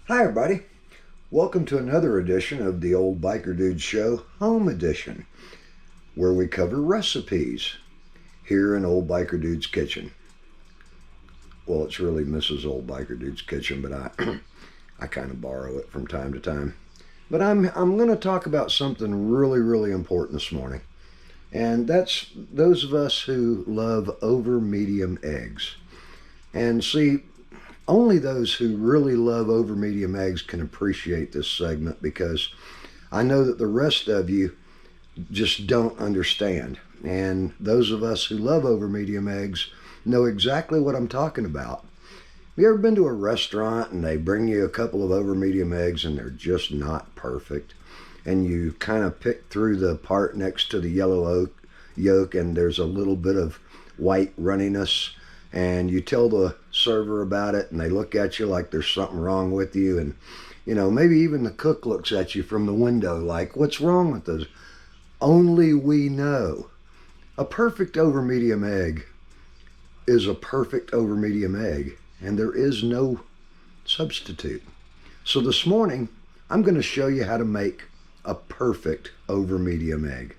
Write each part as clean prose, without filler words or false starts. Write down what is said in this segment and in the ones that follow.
Hi everybody, welcome to another edition of the Old Biker Dude Show Home Edition, where we cover recipes here in Old Biker Dude's kitchen. Well, it's really Mrs. Old Biker Dude's kitchen, but I kind of borrow it from time to time. But I'm going to talk about something really important this morning, and that's those of us who love over medium eggs. And see, only those who really love over medium eggs can appreciate this segment, because I know that the rest of you just don't understand. And those of us who love over medium eggs know exactly what I'm talking about. Have you ever been to a restaurant and they bring you a couple of over medium eggs and they're just not perfect? And you kind of pick through the part next to the yellow yolk and there's a little bit of white runniness, and you tell the server about it and they look at you like there's something wrong with you, and maybe even the cook looks at you from the window like, what's wrong with those? Only we know. A perfect over medium egg is a perfect over medium egg, and there is no substitute. So this morning I'm going to show you how to make a perfect over medium egg.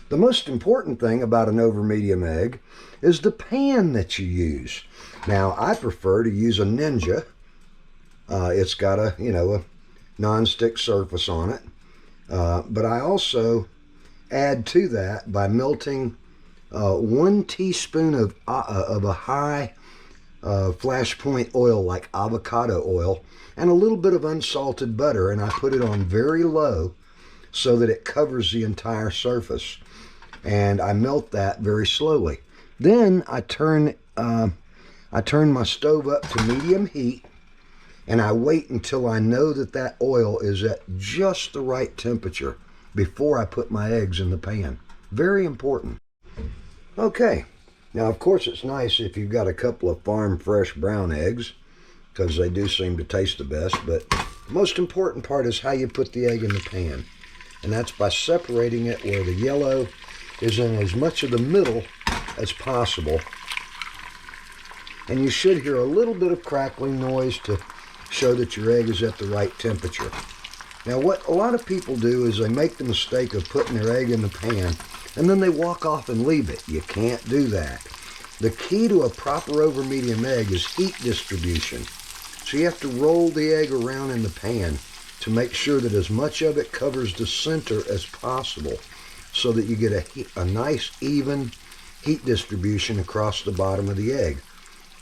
The most important thing about an over medium egg is the pan that you use. Now, I prefer to use a Ninja. It's got a non-stick surface on it. But I also add to that by melting 1 teaspoon of a high flash point oil like avocado oil and a little bit of unsalted butter, and I put it on very low so that it covers the entire surface. And I melt that very slowly. Then I turn my stove up to medium heat, and I wait until I know that that oil is at just the right temperature before I put my eggs in the pan. Very important. Okay, now of course it's nice if you've got a couple of farm fresh brown eggs, because they do seem to taste the best, but the most important part is how you put the egg in the pan. And that's by separating it where the yellow is in as much of the middle as possible. And you should hear a little bit of crackling noise to show that your egg is at the right temperature. Now, what a lot of people do is they make the mistake of putting their egg in the pan and then they walk off and leave it. You can't do that. The key to a proper over medium egg is heat distribution. So you have to roll the egg around in the pan to make sure that as much of it covers the center as possible, so that you get a nice even heat distribution across the bottom of the egg.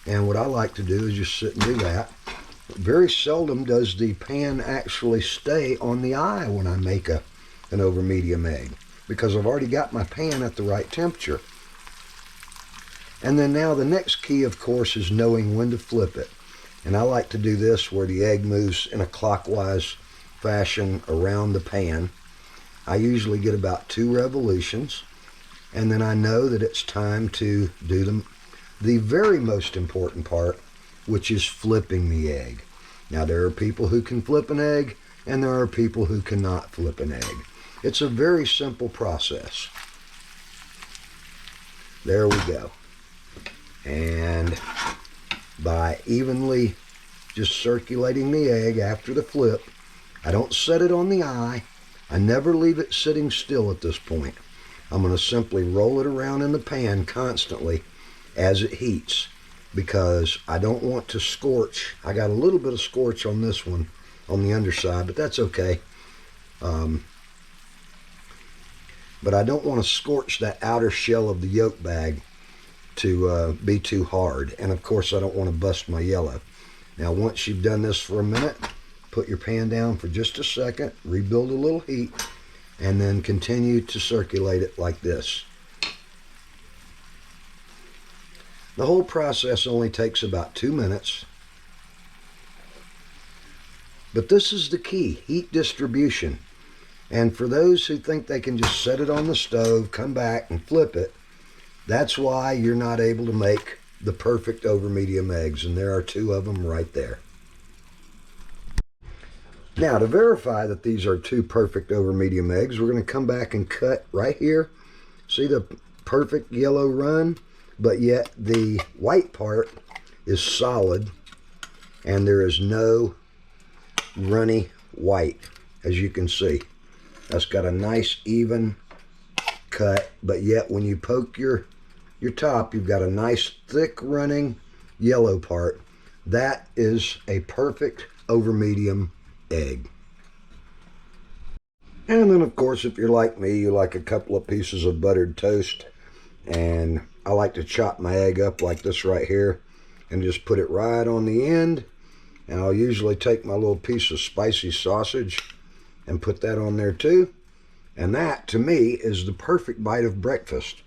And what I like to do is just sit and do that. Very seldom does the pan actually stay on the eye when I make an over medium egg, because I've already got my pan at the right temperature. And then now the next key, of course, is knowing when to flip it. And I like to do this where the egg moves in a clockwise fashion around the pan. I usually get about 2 revolutions, and then I know that it's time to do the very most important part, which is flipping the egg. Now, there are people who can flip an egg, and there are people who cannot flip an egg. It's a very simple process. There we go. And by evenly just circulating the egg after the flip, I don't set it on the eye. I never leave it sitting still at this point. I'm going to simply roll it around in the pan constantly as it heats, because I don't want to scorch. I got a little bit of scorch on this one on the underside, but that's okay. But I don't want to scorch that outer shell of the yolk bag to be too hard. And of course I don't want to bust my yellow. Now, once you've done this for a minute, put your pan down for just a second, rebuild a little heat, and then continue to circulate it like this. The whole process only takes about 2 minutes. But this is the key, heat distribution. And for those who think they can just set it on the stove, come back and flip it, that's why you're not able to make the perfect over medium eggs. And there are 2 of them right there. Now, to verify that these are two perfect over medium eggs, we're going to come back and cut right here. See the perfect yellow run, but yet the white part is solid and there is no runny white, as you can see. That's got a nice even cut, but yet when you poke your top, you've got a nice thick running yellow part. That is a perfect over medium egg. And then of course, if you're like me, you like a couple of pieces of buttered toast, and I like to chop my egg up like this right here and just put it right on the end. And I'll usually take my little piece of spicy sausage and put that on there too. And that, to me, is the perfect bite of breakfast.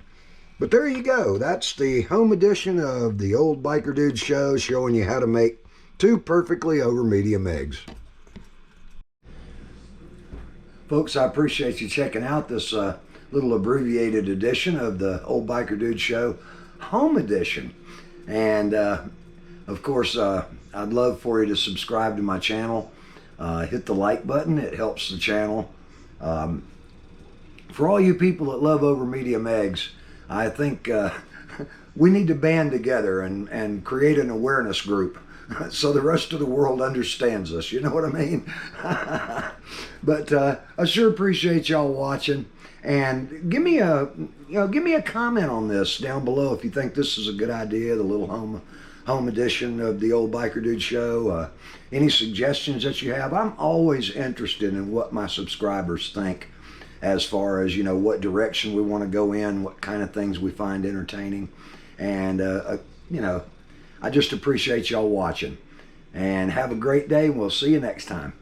But there you go. That's the home edition of the Old Biker Dude Show, showing you how to make two perfectly over medium eggs. Folks, I appreciate you checking out this little abbreviated edition of the Old Biker Dude Show home edition. And of course, I'd love for you to subscribe to my channel. Hit the like button. It helps the channel. For all you people that love over medium eggs, I think we need to band together and create an awareness group so the rest of the world understands us. You know what I mean? But I sure appreciate y'all watching. And give me a comment on this down below if you think this is a good idea, the little home edition of the Old Biker Dude Show. Any suggestions that you have? I'm always interested in what my subscribers think, as far as, you know, what direction we want to go in, what kind of things we find entertaining. And, you know, I just appreciate y'all watching. And have a great day, and we'll see you next time.